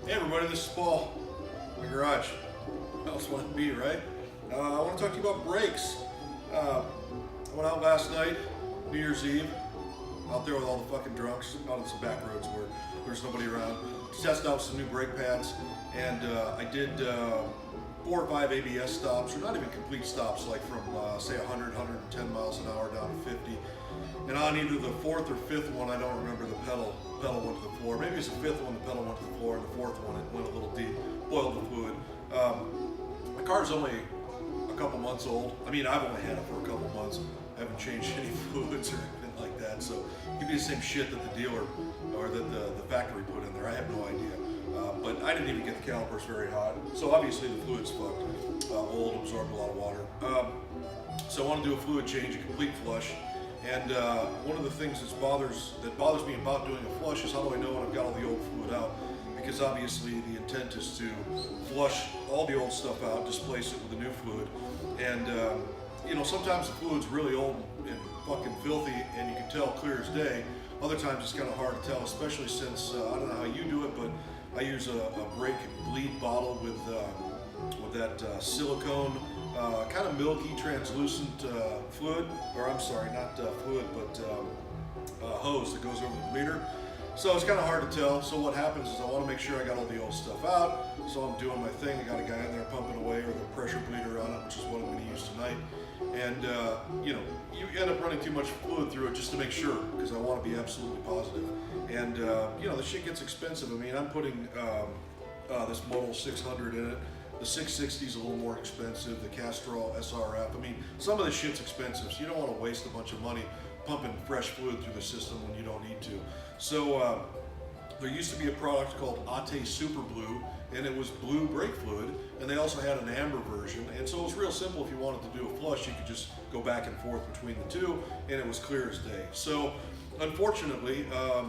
Hey everybody, this is Paul, my garage. How else would it be, right? I want to talk to you about brakes. I went out last night, New Year's Eve, out there with all the fucking drunks, out on some back roads where there's nobody around, to test out some new brake pads. And I did 4 or 5 ABS stops, or not even complete stops, like from say 100, 110 miles an hour down to 50. And on either the 4th or 5th one, I don't remember, the pedal went to the floor. Maybe it's the 5th one, the pedal went to the floor, and the 4th one, it went a little deep, boiled the fluid. The car's only a couple months old. I mean, I've only had it for a couple months. I haven't changed any fluids or anything like that, so it could be the same shit that the dealer or that the factory put in there. I have no idea. But I didn't even get the calipers very hot, so obviously the fluid's fucked. Old, absorbed a lot of water. So I want to do a fluid change, a complete flush. And one of the things that bothers me about doing a flush is how do I know when I've got all the old fluid out? Because obviously the intent is to flush all the old stuff out, displace it with the new fluid. And you know, sometimes the fluid's really old and fucking filthy and you can tell clear as day. Other times it's kind of hard to tell, especially since, I don't know how you do it, but I use a brake bleed bottle with that silicone, kind of milky, translucent fluid, or I'm sorry, not fluid, but hose that goes over the bleeder. So it's kind of hard to tell. So what happens is I want to make sure I got all the old stuff out. So I'm doing my thing. I got a guy in there pumping away with a pressure bleeder on it, which is what I'm going to use tonight. And you know, you end up running too much fluid through it just to make sure, because I want to be absolutely positive. And you know, the shit gets expensive. I mean, I'm putting this Model 600 in it. The 660 is a little more expensive. The Castrol SRF. I mean, some of the shit's expensive, so you don't want to waste a bunch of money pumping fresh fluid through the system when you don't need to. So there used to be a product called Ate Super Blue, and it was blue brake fluid, and they also had an amber version. And so it was real simple. If you wanted to do a flush, you could just go back and forth between the two, and it was clear as day. So unfortunately, I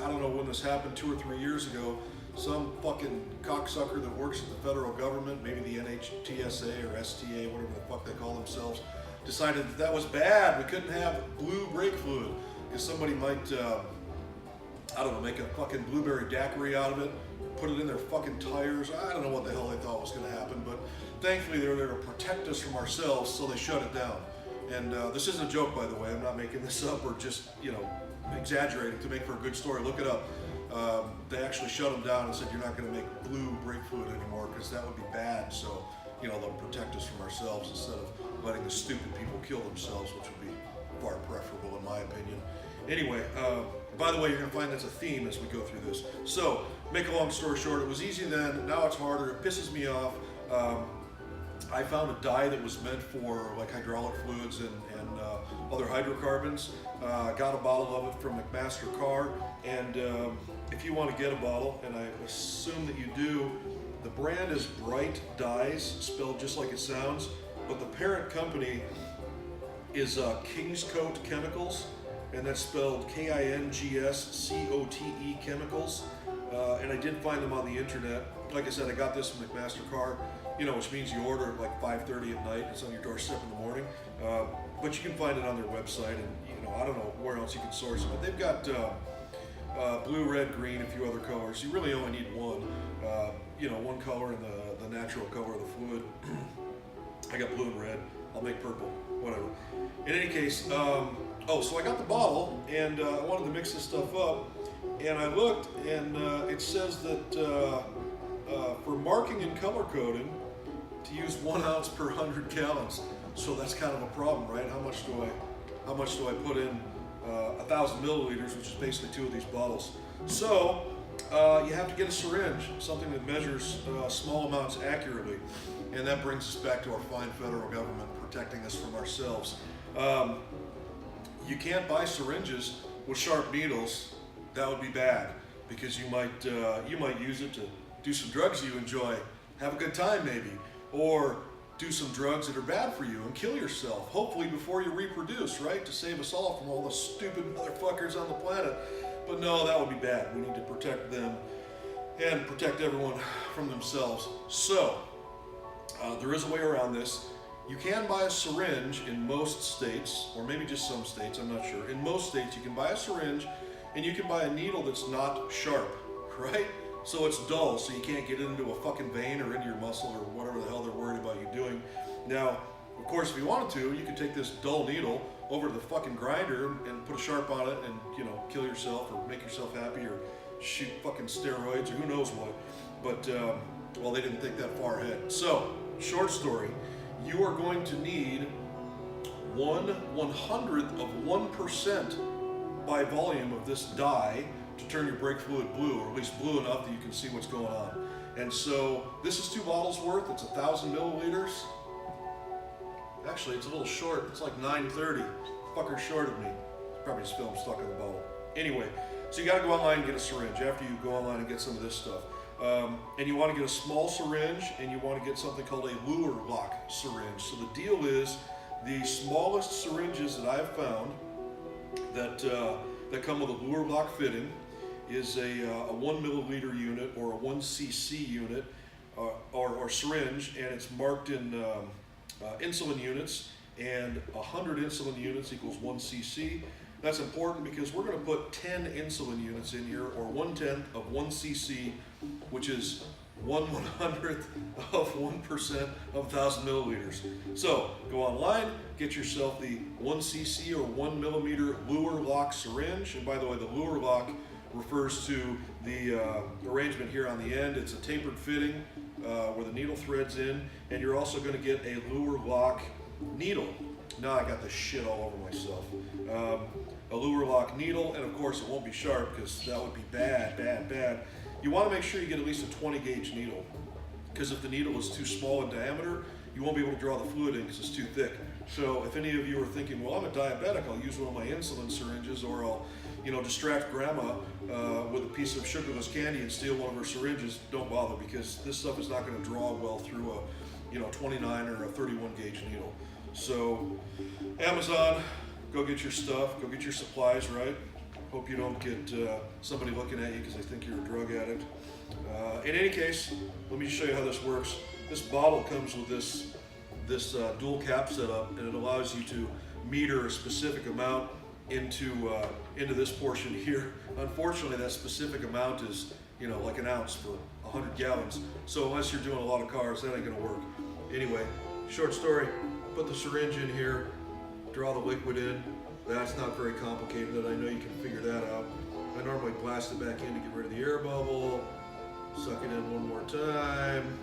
don't know when this happened, 2 or 3 years ago, some fucking cocksucker that works at the federal government, maybe the NHTSA or STA, whatever the fuck they call themselves, decided that that was bad. We couldn't have blue brake fluid because somebody might, I don't know, make a fucking blueberry daiquiri out of it, put it in their fucking tires. I don't know what the hell they thought was going to happen, but thankfully they were there to protect us from ourselves, so they shut it down. And this isn't a joke, by the way. I'm not making this up or just, you know, exaggerating to make for a good story. Look it up. They actually shut them down and said you're not going to make blue brake fluid anymore because that would be bad. So, you know, they'll protect us from ourselves instead of letting the stupid people kill themselves, which would be far preferable in my opinion. Anyway, by the way, you're going to find that's a theme as we go through this. So, make a long story short, it was easy then, now it's harder, it pisses me off. I found a dye that was meant for like hydraulic fluids and other hydrocarbons. Got a bottle of it from McMaster Car, and if you want to get a bottle, and I assume that you do, the brand is Bright Dyes, spelled just like it sounds, but the parent company is Kingscote Chemicals, and that's spelled Kingscote Chemicals. And I did find them on the internet. Like I said, I got this from McMaster Car, you know, which means you order it like 5:30 at night. It's on your doorstep in the morning. But you can find it on their website, and you know, I don't know where else you can source it. But they've got blue, red, green, a few other colors. You really only need one. You know, one color in the natural color of the fluid. I got blue and red. I'll make purple, whatever. In any case, so I got the bottle, and I wanted to mix this stuff up. And I looked, and it says that for marking and color coding, to use 1 ounce per 100 gallons. So that's kind of a problem, right? How much do I put in? 1,000 milliliters, which is basically 2 of these bottles. So you have to get a syringe, something that measures small amounts accurately. And that brings us back to our fine federal government protecting us from ourselves. You can't buy syringes with sharp needles. That would be bad, because you might use it to do some drugs you enjoy, have a good time maybe, or do some drugs that are bad for you and kill yourself, hopefully before you reproduce, right? To save us all from all the stupid motherfuckers on the planet. But no, that would be bad. We need to protect them and protect everyone from themselves. So, there is a way around this. You can buy a syringe in most states, or maybe just some states, I'm not sure. In most states, you can buy a syringe and you can buy a needle that's not sharp, right? So it's dull, so you can't get into a fucking vein or into your muscle or whatever the hell they're worried about you doing. Now, of course, if you wanted to, you could take this dull needle over to the fucking grinder and put a sharp on it and, you know, kill yourself or make yourself happy or shoot fucking steroids or who knows what. But, well, they didn't think that far ahead. So, short story, you are going to need 1/100th of 1% by volume of this dye to turn your brake fluid blue, or at least blue enough that you can see what's going on. And so this is 2 bottles worth. It's 1,000 milliliters. Actually, it's a little short. It's like 930. Fucker's short of me. Probably just film stuck in the bottle. Anyway, so you got to go online and get a syringe after you go online and get some of this stuff. And you want to get a small syringe, and you want to get something called a lure lock syringe. So the deal is, the smallest syringes that I've found that come with a lure lock fitting is a 1 milliliter unit or a 1 cc unit or syringe, and it's marked in insulin units, and 100 insulin units equals 1 cc. That's important because we're going to put 10 insulin units in here, or 1/10 of 1 cc, which is 1/100th of 1% of 1,000 milliliters. So go online, get yourself the 1 cc or 1 millimeter lure lock syringe. And by the way, the lure lock refers to the arrangement here on the end. It's a tapered fitting where the needle threads in, and you're also going to get a lure lock needle. Now I got this shit all over myself. A lure lock needle, and of course it won't be sharp because that would be bad, bad, bad. You want to make sure you get at least a 20 gauge needle, because if the needle is too small in diameter, you won't be able to draw the fluid in because it's too thick. So if any of you are thinking, well, I'm a diabetic, I'll use one of my insulin syringes, or I'll, you know, distract grandma with a piece of sugarless candy and steal one of her syringes, don't bother, because this stuff is not going to draw well through a, you know, 29 or a 31 gauge needle. So Amazon, go get your stuff, go get your supplies, right? Hope you don't get somebody looking at you because they think you're a drug addict. In any case, let me just show you how this works. This bottle comes with this dual cap setup, and it allows you to meter a specific amount into this portion here. Unfortunately, that specific amount is, you know, like an ounce for 100 gallons. So unless you're doing a lot of cars, that ain't gonna work. Anyway, short story, put the syringe in here, draw the liquid in. That's not very complicated, and I know you can figure that out. I normally blast it back in to get rid of the air bubble, suck it in one more time.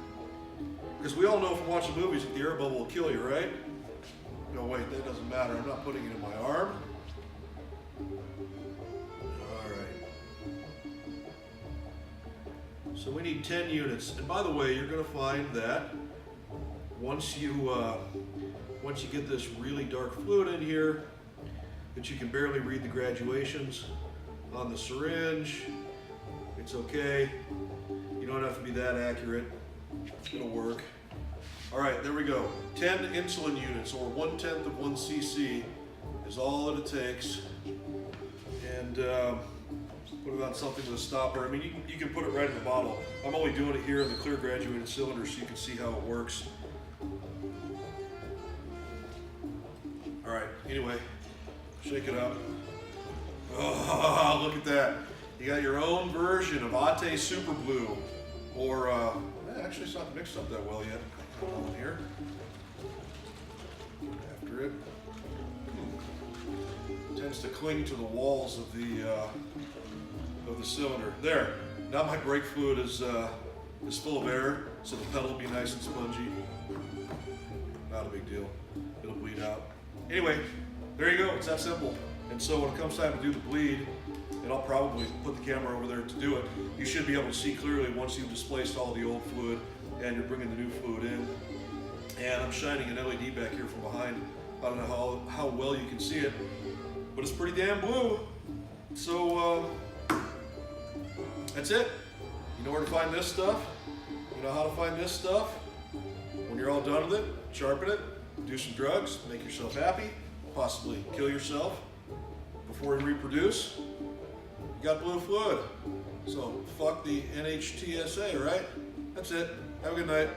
Because we all know from watching movies that the air bubble will kill you, right? No, wait, that doesn't matter. I'm not putting it in my arm. All right. So we need 10 units. And by the way, you're gonna find that once you get this really dark fluid in here, that you can barely read the graduations on the syringe. It's okay. You don't have to be that accurate. It'll work. All right, there we go. 10 insulin units, or 1/10 of 1 cc, is all that it takes. And put it on something with a stopper. I mean, you can put it right in the bottle. I'm only doing it here in the clear graduated cylinder so you can see how it works. All right, anyway, shake it up. Oh, look at that. You got your own version of Ate Super Blue, or actually it's not mixed up that well yet. Come on here. After it. Tends to cling to the walls of the cylinder. There. Now my brake fluid is full of air, so the pedal will be nice and spongy. Not a big deal. It'll bleed out. Anyway, there you go. It's that simple. And so when it comes time to do the bleed, and I'll probably put the camera over there to do it, you should be able to see clearly once you've displaced all the old fluid and you're bringing the new fluid in. And I'm shining an LED back here from behind. I don't know how well you can see it, but it's pretty damn blue. So that's it. You know where to find this stuff. You know how to find this stuff. When you're all done with it, sharpen it, do some drugs, make yourself happy, possibly kill yourself before you reproduce. You got blue fluid. So fuck the NHTSA, right? That's it. Have a good night.